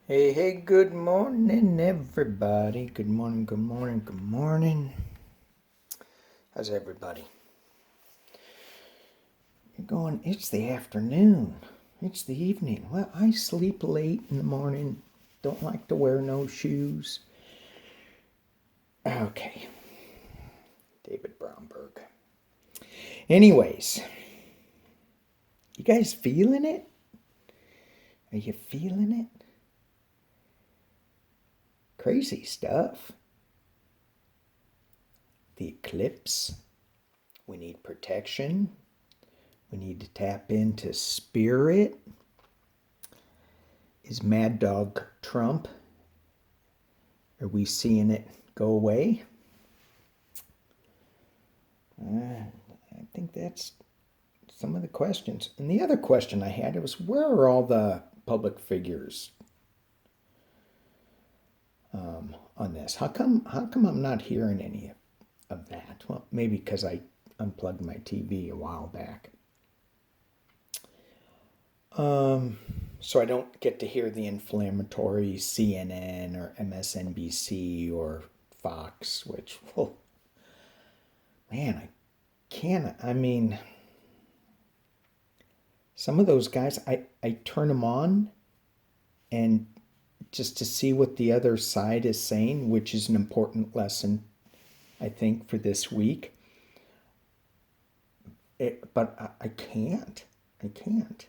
Hey, hey, good morning, everybody. Good morning, good morning, good morning. How's everybody? You're going, it's the afternoon. It's the evening. Well, I sleep late in the morning. Don't like to wear no shoes. Okay, David Bromberg. Anyways, you guys feeling it? Are you feeling it? Crazy stuff. The eclipse. We need protection. We need to tap into spirit. Is Mad Dog Trump? Are we seeing it go away? I think that's some of the questions. And the other question I had was, where are all the public figures on this? How come I'm not hearing any of that? Well, maybe because I unplugged my TV a while back. So I don't get to hear the inflammatory CNN or MSNBC or Fox, which, oh, man, I can't. I mean, some of those guys, I turn them on and just to see what the other side is saying, which is an important lesson, I think, for this week. But I can't. I can't.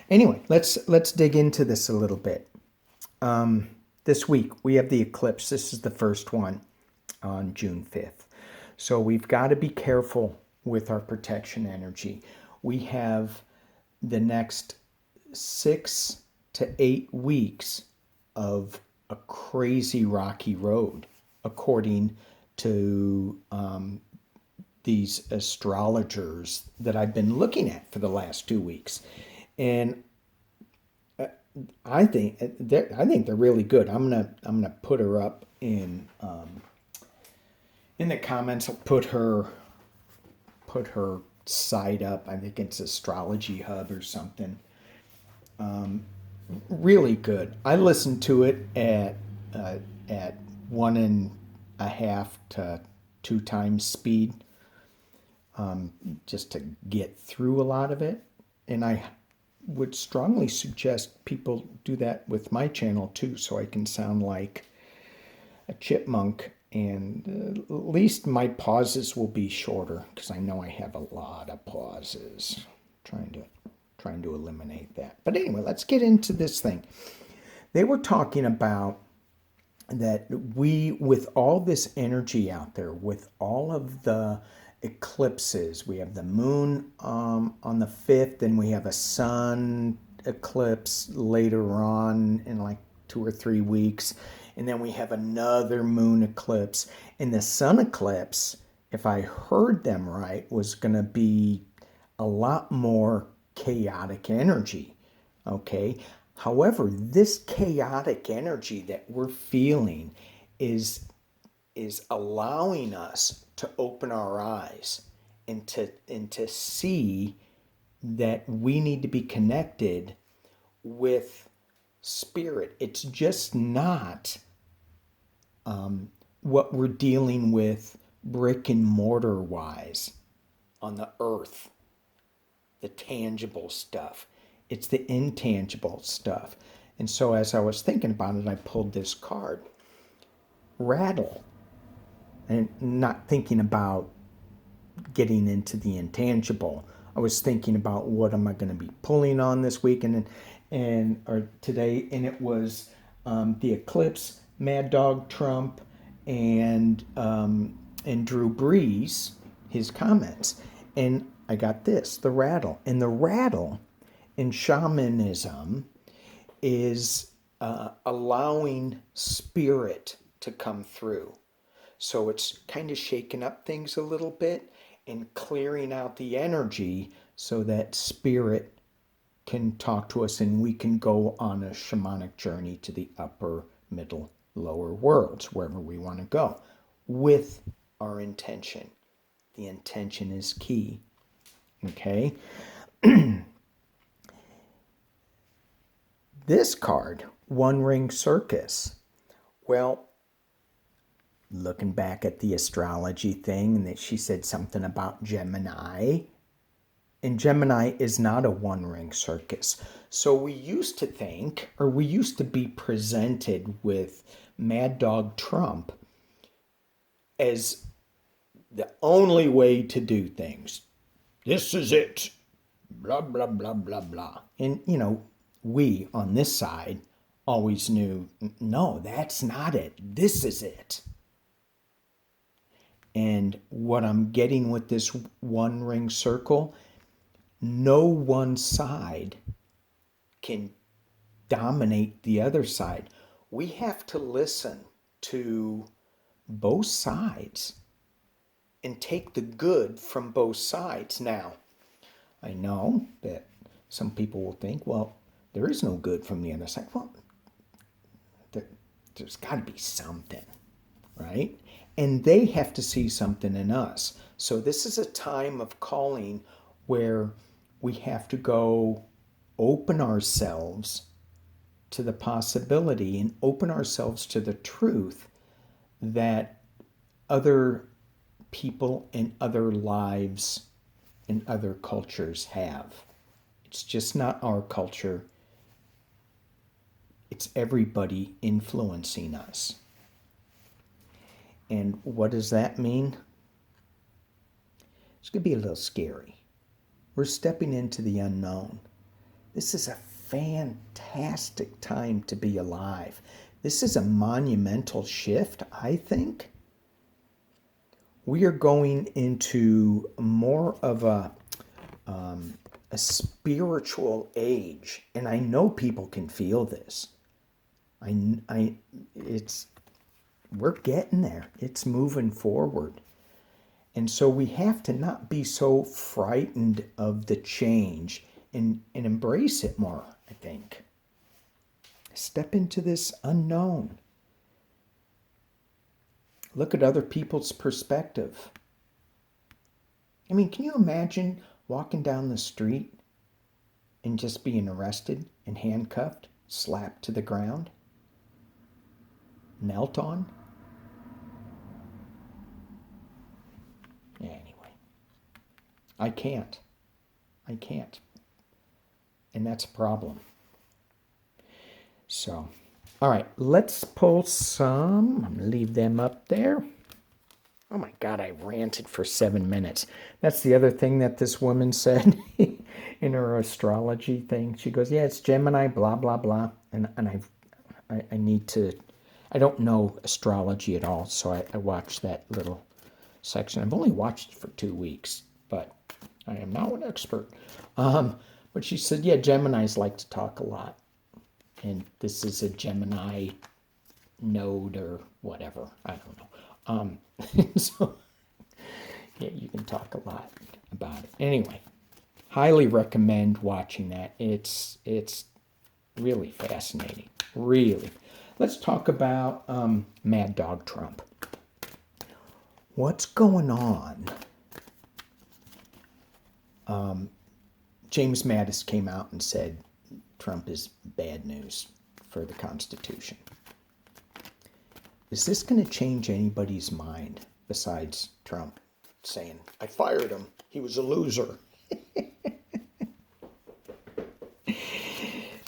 Anyway, let's dig into this a little bit. This week we have the eclipse. This is the first one on June 5th. So we've got to be careful with our protection energy. We have the next 6 to 8 weeks of a crazy rocky road, according to these astrologers that I've been looking at for the last 2 weeks. And I think they're really good. I'm gonna put her up in the comments. I'll put her site up. I think it's Astrology Hub or something. Really good. I listened to it at 1.5 to 2 times speed, just to get through a lot of it. And I would strongly suggest people do that with my channel too, so I can sound like a chipmunk. And at least my pauses will be shorter, because I know I have a lot of pauses. Trying to eliminate that. But anyway, let's get into this thing. They were talking about that we, with all this energy out there, with all of the eclipses, we have the moon on the 5th, and we have a sun eclipse later on in like 2 or 3 weeks, and then we have another moon eclipse. And the sun eclipse, if I heard them right, was going to be a lot more chaotic energy. Okay. However, this chaotic energy that we're feeling is allowing us to open our eyes and to see that we need to be connected with spirit. It's just not what we're dealing with brick and mortar wise on the earth, the tangible stuff. It's the intangible stuff. And so as I was thinking about it, I pulled this card, Rattle, and not thinking about getting into the intangible. I was thinking about what am I going to be pulling on this week or today, and it was the eclipse, Mad Dog Trump, and Drew Brees, his comments, and I got this, the rattle, and the rattle in shamanism is allowing spirit to come through. So it's kind of shaking up things a little bit and clearing out the energy so that spirit can talk to us and we can go on a shamanic journey to the upper, middle, lower worlds, wherever we want to go, with our intention. The intention is key. Okay? this card, One Ring Circus. Well, looking back at the astrology thing, and that she said something about Gemini, and Gemini is not a one-ring circus. So we used to think, or we used to be presented with Mad Dog Trump as the only way to do things. This is it. Blah, blah, blah, blah, blah. And, we on this side always knew, no, that's not it. This is it. And what I'm getting with this one ring circle, no one side can dominate the other side. We have to listen to both sides and take the good from both sides. Now, I know that some people will think, well, there is no good from the other side. Well, there's got to be something, right? And they have to see something in us. So this is a time of calling where we have to go open ourselves to the possibility and open ourselves to the truth that other people and other lives and other cultures have. It's just not our culture. It's everybody influencing us. And what does that mean? It's going to be a little scary. We're stepping into the unknown. This is a fantastic time to be alive. This is a monumental shift, I think. We are going into more of a spiritual age, and I know people can feel this. We're getting there. It's moving forward. And so we have to not be so frightened of the change and embrace it more, I think. Step into this unknown. Look at other people's perspective. I mean, can you imagine walking down the street and just being arrested and handcuffed, slapped to the ground, knelt on? Yeah, anyway. I can't. And that's a problem. So, all right, let's pull some. I'm going to leave them up there. Oh my God, I ranted for 7 minutes. That's the other thing that this woman said in her astrology thing. She goes, yeah, it's Gemini, blah, blah, blah. And I need to, I don't know astrology at all, so I watched that little section. I've only watched it for 2 weeks, but I am now an expert. But she said, yeah, Geminis like to talk a lot. And this is a Gemini node or whatever. I don't know. So, yeah, you can talk a lot about it. Anyway, highly recommend watching that. It's really fascinating. Really. Let's talk about Mad Dog Trump. What's going on? James Mattis came out and said Trump is bad news for the Constitution. Is this going to change anybody's mind besides Trump saying, I fired him, he was a loser?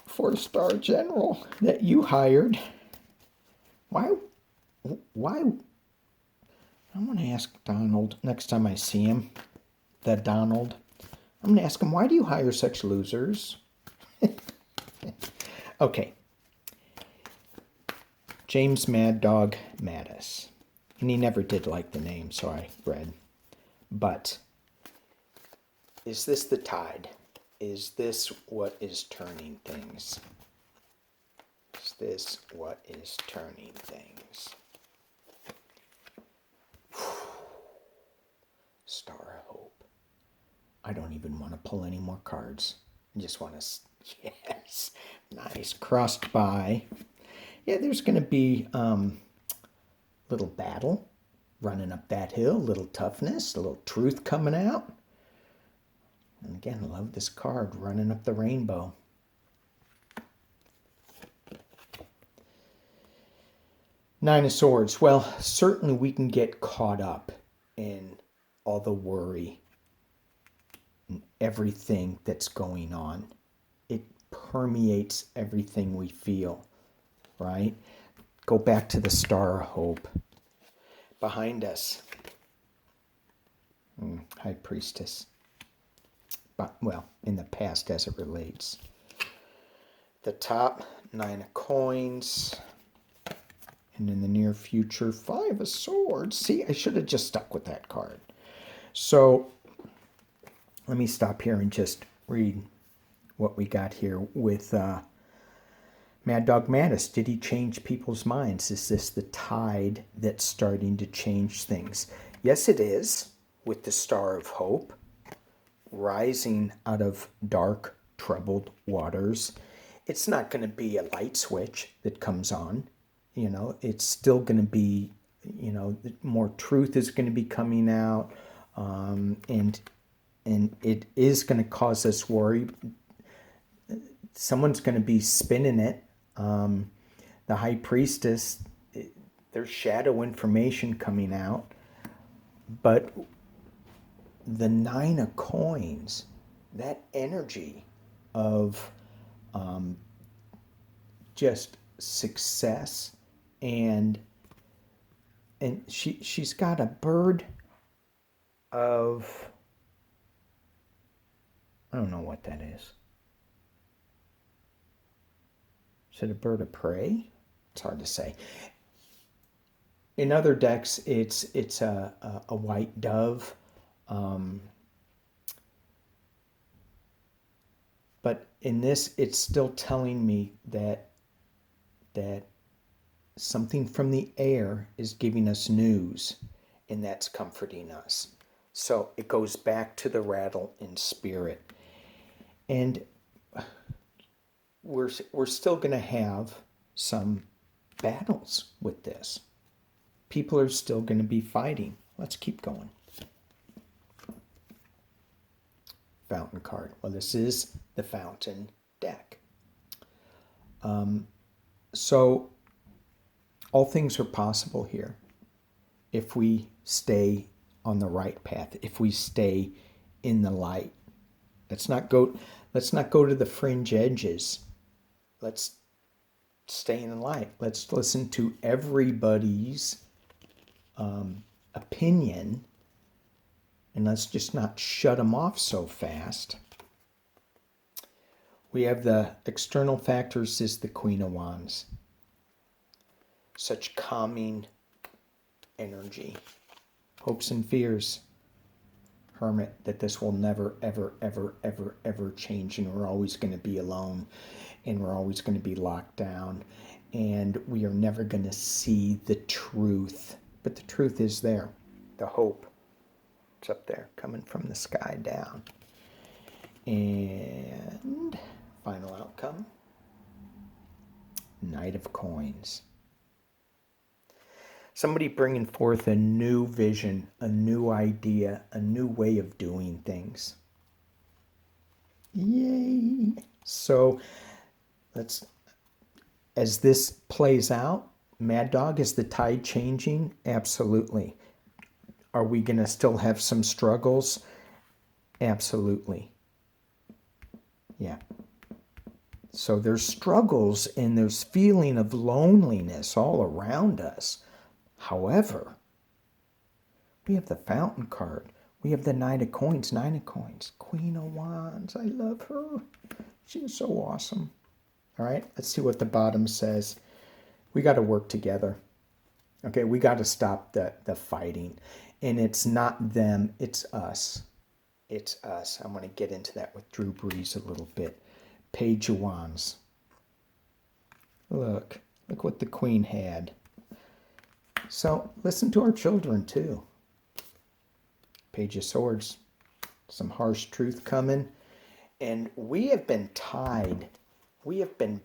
4-star general that you hired. Why? I want to ask Donald next time I see him, Donald. I'm going to ask him, why do you hire such losers? Okay. James Mad Dog Mattis. And he never did like the name, so I read. But is this the tide? Is this what is turning things? Is this what is turning things? Star of Hope. I don't even want to pull any more cards. I just want to, yes, nice, crossed by. Yeah, there's going to be little battle running up that hill, little toughness, a little truth coming out. And again, I love this card, running up the rainbow. Nine of Swords. Well, certainly we can get caught up in all the worry and everything that's going on. It permeates everything we feel, right? Go back to the Star of Hope. Behind us, High Priestess. But, well, in the past as it relates. The top, Nine of Coins. And in the near future, Five of Swords. See, I should have just stuck with that card. So, let me stop here and just read what we got here with Mad Dog Mattis. Did he change people's minds? Is this the tide that's starting to change things? Yes, it is, with the Star of Hope, rising out of dark, troubled waters. It's not going to be a light switch that comes on. You know, it's still going to be, you know, more truth is going to be coming out, and it is going to cause us worry. Someone's going to be spinning it. The High Priestess, there's shadow information coming out, but the Nine of Coins, that energy of just success, and she's got a bird of, I don't know what that is. Is it a bird of prey? It's hard to say. In other decks, it's a white dove. But in this, it's still telling me that something from the air is giving us news, and that's comforting us. So it goes back to the rattle in spirit. And we're still going to have some battles with this. People are still going to be fighting. Let's keep going. Fountain card. Well, this is the Fountain deck. So all things are possible here if we stay on the right path, if we stay in the light. Let's not go to the fringe edges. Let's stay in the light. Let's listen to everybody's opinion, and let's just not shut them off so fast. We have the external factors is the Queen of Wands. Such calming energy. Hopes and fears. Hermit, that this will never, ever, ever, ever, ever change, and we're always going to be alone, and we're always going to be locked down, and we are never going to see the truth. But the truth is there. The hope. It's up there, coming from the sky down. And final outcome. Knight of Coins. Somebody bringing forth a new vision, a new idea, a new way of doing things. Yay! So, as this plays out, Mad Dog, is the tide changing? Absolutely. Are we going to still have some struggles? Absolutely. Yeah. So there's struggles and there's feeling of loneliness all around us. However, we have the Fountain card. We have the Knight of Coins, Nine of Coins, Queen of Wands. I love her. She is so awesome. All right, let's see what the bottom says. We got to work together. Okay, we got to stop the fighting. And it's not them, it's us. It's us. I'm going to get into that with Drew Brees a little bit. Page of Wands. Look what the Queen had. So listen to our children too. Page of Swords. Some harsh truth coming. And we have been tied. We have been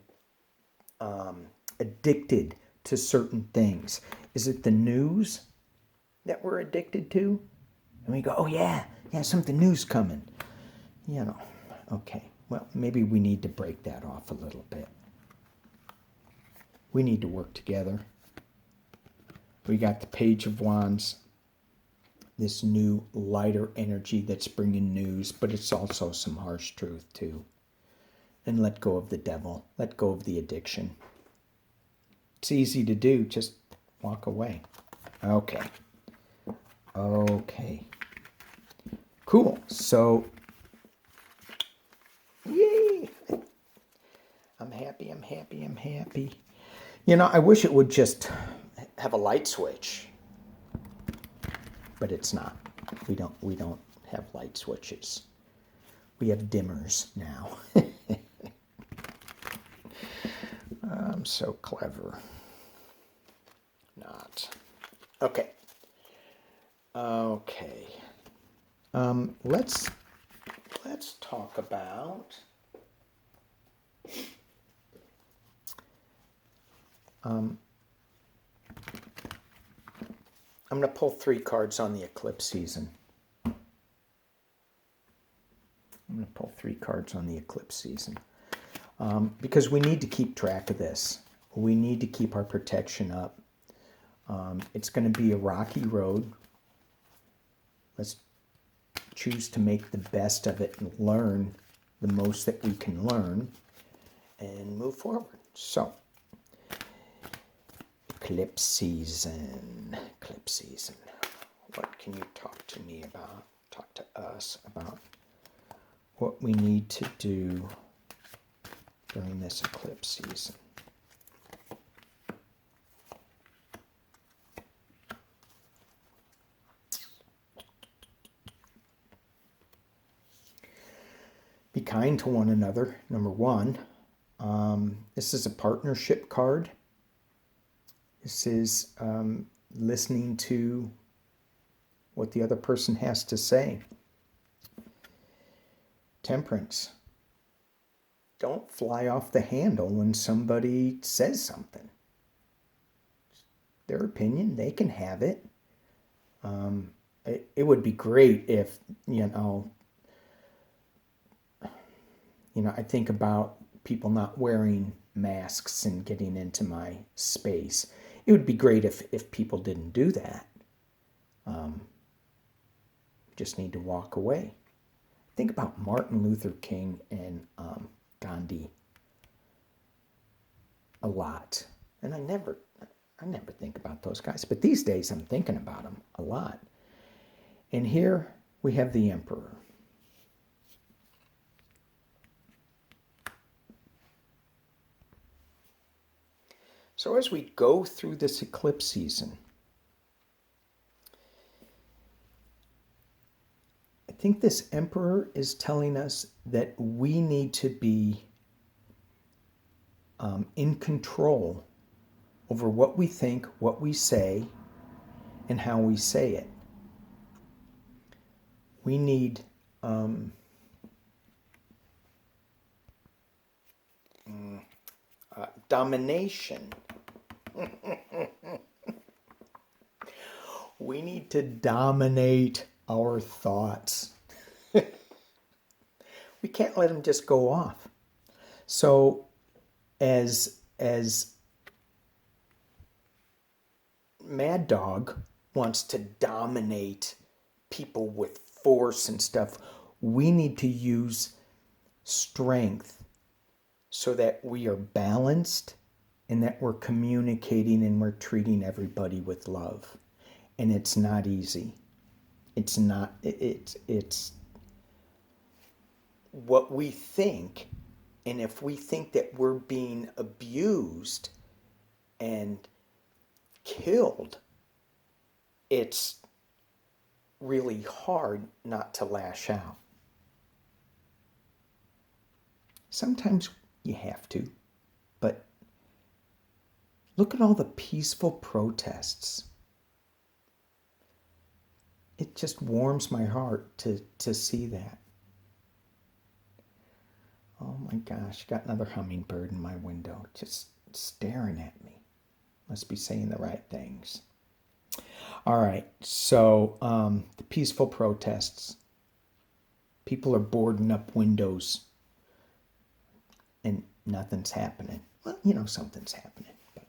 addicted to certain things. Is it the news that we're addicted to? And we go, oh yeah, something new's coming. You know, okay. Well, maybe we need to break that off a little bit. We need to work together. We got the Page of Wands, this new lighter energy that's bringing news, but it's also some harsh truth too. And let go of the devil. Let go of the addiction. It's easy to do. Just walk away. Okay. Okay. Cool. So, yay. I'm happy, I'm happy, I'm happy. You know, I wish it would just have a light switch. But it's not. We don't have light switches. We have dimmers now. I'm so clever. Not. Okay. Okay. Let's talk about I'm going to pull 3 cards on the eclipse season. I'm going to pull 3 cards on the eclipse season. Because we need to keep track of this. We need to keep our protection up. It's going to be a rocky road. Let's choose to make the best of it and learn the most that we can learn and move forward. So, eclipse season. Eclipse season. What can you talk to me about? Talk to us about what we need to do during this eclipse season. Be kind to one another, number 1. This is a partnership card. This is listening to what the other person has to say. Temperance. Don't fly off the handle when somebody says something. Their opinion, they can have it. It would be great if, I think about people not wearing masks and getting into my space. It would be great if people didn't do that. Just need to walk away. Think about Martin Luther King and Gandhi a lot. And I never think about those guys. But these days I'm thinking about them a lot. And here we have the Emperor. So as we go through this eclipse season, I think this Emperor is telling us that we need to be in control over what we think, what we say, and how we say it. We need domination. We need to dominate our thoughts. We can't let them just go off. So as Mad Dog wants to dominate people with force and stuff, we need to use strength so that we are balanced and that we're communicating and we're treating everybody with love. And it's not easy. It's not, it's what we think. And if we think that we're being abused and killed, it's really hard not to lash out. Sometimes you have to, but look at all the peaceful protests. It just warms my heart to see that. Oh my gosh, got another hummingbird in my window, just staring at me. Must be saying the right things. All right, so the peaceful protests. People are boarding up windows and nothing's happening. Well, something's happening. But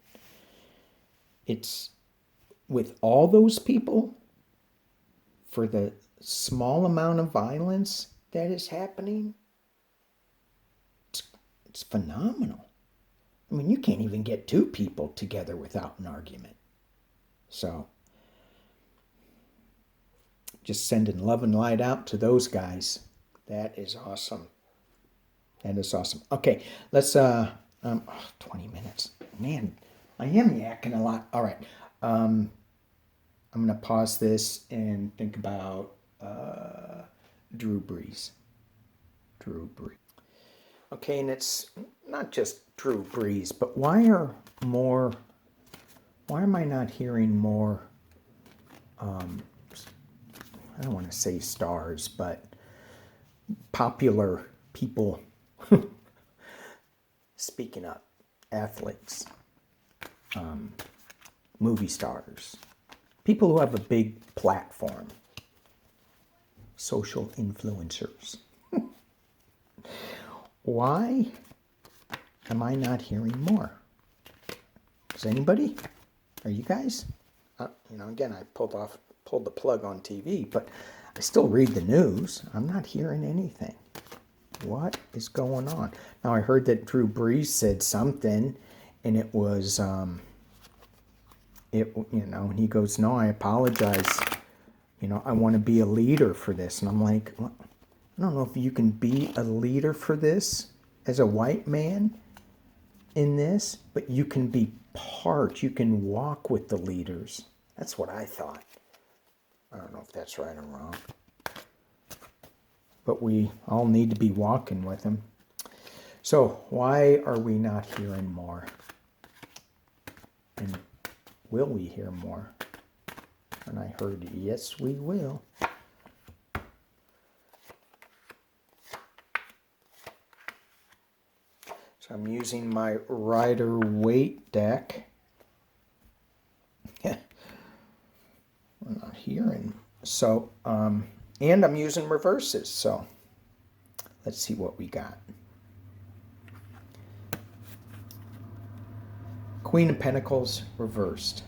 with all those people, for the small amount of violence that is happening, it's phenomenal. I mean, you can't even get two people together without an argument. So, just sending love and light out to those guys. That is awesome. That is awesome. Okay, let's 20 minutes. Man, I am yakking a lot. All right. I'm gonna pause this and think about Drew Brees. Drew Brees. Okay, and it's not just Drew Brees, but why am I not hearing more, I don't want to say stars, but popular people speaking up, athletes, movie stars, people who have a big platform, social influencers. Why am I not hearing more? Is anybody? Are you guys? Again, I pulled the plug on TV, but I still read the news. I'm not hearing anything. What is going on? Now, I heard that Drew Brees said something, and it was, and he goes, no, I apologize. I want to be a leader for this. And I'm like, well, I don't know if you can be a leader for this as a white man in this, but you can be you can walk with the leaders. That's what I thought. I don't know if that's right or wrong. But we all need to be walking with him. So why are we not hearing more? And will we hear more? And I heard, yes, we will. So I'm using my Rider-Waite deck. We're not hearing. So, and I'm using reverses. So let's see what we got. Queen of Pentacles reversed.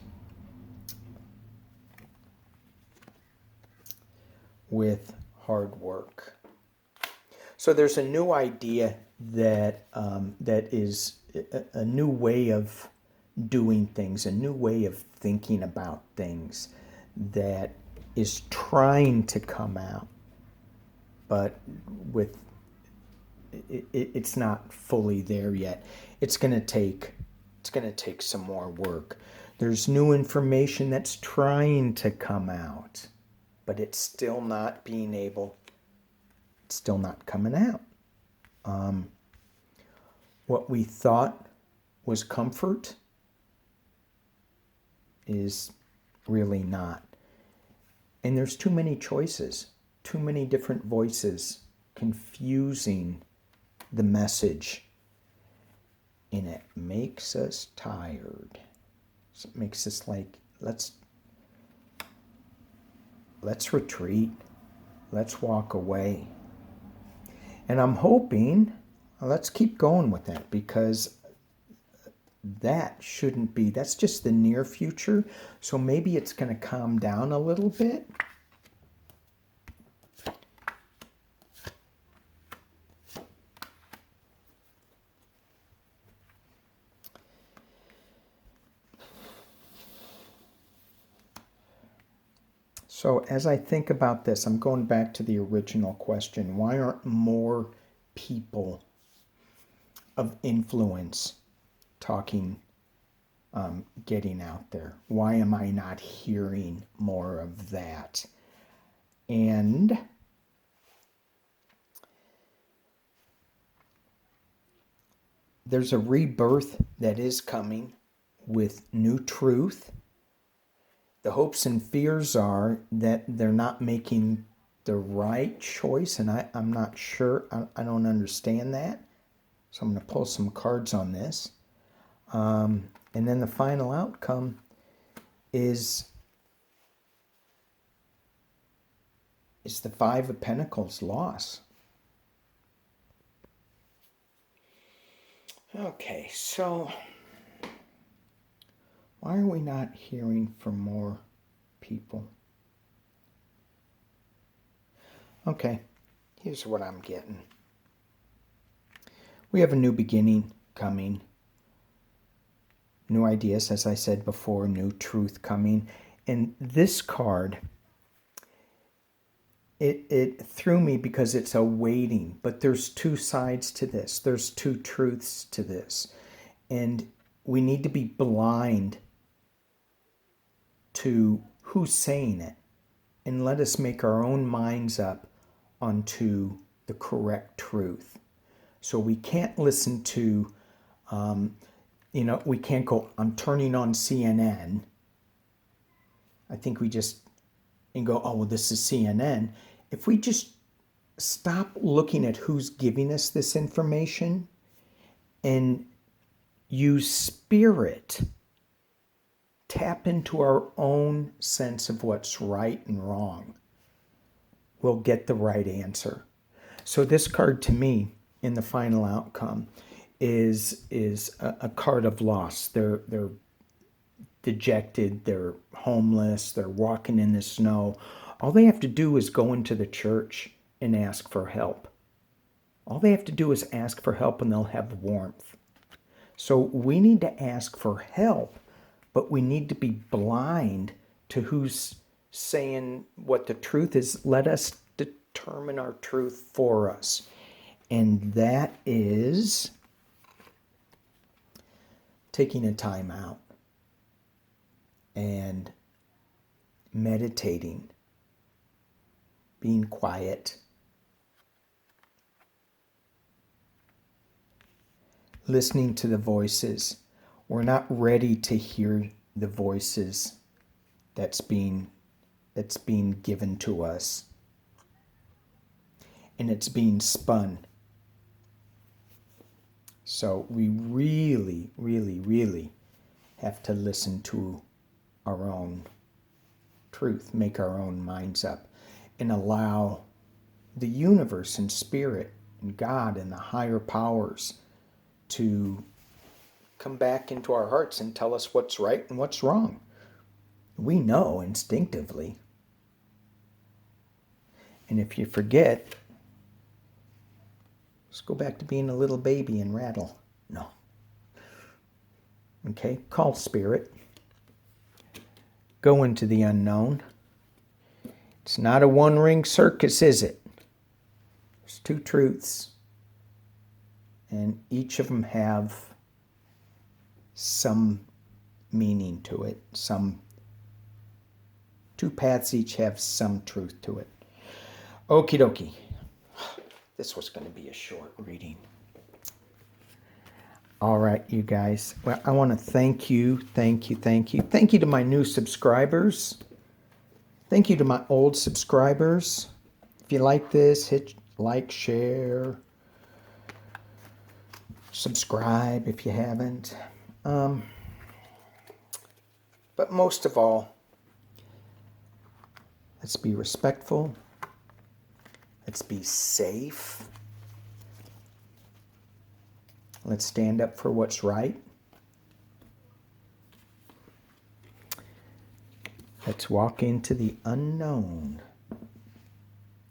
With hard work. So there's a new idea that is a new way of doing things, a new way of thinking about things that is trying to come out, but it's not fully there yet. It's going to take some more work. There's new information that's trying to come out, but it's still not coming out. What we thought was comfort is really not. And there's too many choices, too many different voices confusing the message. And it makes us tired. So it makes us like, let's retreat. Let's walk away. And I'm hoping, let's keep going with that, because that's just the near future. So maybe it's going to calm down a little bit. So as I think about this, I'm going back to the original question. Why aren't more people of influence talking, getting out there? Why am I not hearing more of that? And there's a rebirth that is coming with new truth. The hopes and fears are that they're not making the right choice, and I'm not sure. I don't understand that. So I'm going to pull some cards on this. And then the final outcome is the Five of Pentacles loss. Okay, so Why are we not hearing from more people? Okay, here's what I'm getting. We have a new beginning coming. New ideas, as I said before, new truth coming. And this card, it threw me because it's a waiting, but there's two sides to this. There's two truths to this. And we need to be blind to who's saying it and let us make our own minds up onto the correct truth. So we can't listen to, we can't go, I'm turning on CNN. I think we just, and go, oh, well, this is CNN. If we just stop looking at who's giving us this information and use spirit, tap into our own sense of what's right and wrong, we'll get the right answer. So this card to me in the final outcome is a card of loss. They're dejected, they're homeless, they're walking in the snow. All they have to do is go into the church and ask for help. All they have to do is ask for help and they'll have warmth. So we need to ask for help, but we need to be blind to who's saying what the truth is. Let us determine our truth for us. And that is taking a time out and meditating, being quiet, listening to the voices. We're not ready to hear the voices that's being given to us. And it's being spun. So we really, really, really have to listen to our own truth, make our own minds up, and allow the universe and spirit and God and the higher powers to come back into our hearts and tell us what's right and what's wrong. We know instinctively. And if you forget, just go back to being a little baby and rattle. No. Okay, call spirit. Go into the unknown. It's not a one-ring circus, is it? There's two truths. And each of them have some meaning to it. Two paths each have some truth to it. Okie dokie. This was going to be a short reading. All right, you guys. Well, I want to thank you. Thank you to my new subscribers. Thank you to my old subscribers. If you like this, hit like, share, subscribe if you haven't. But most of all, let's be respectful. Let's be safe. Let's stand up for what's right. Let's walk into the unknown.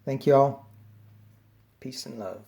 Thank you all. Peace and love.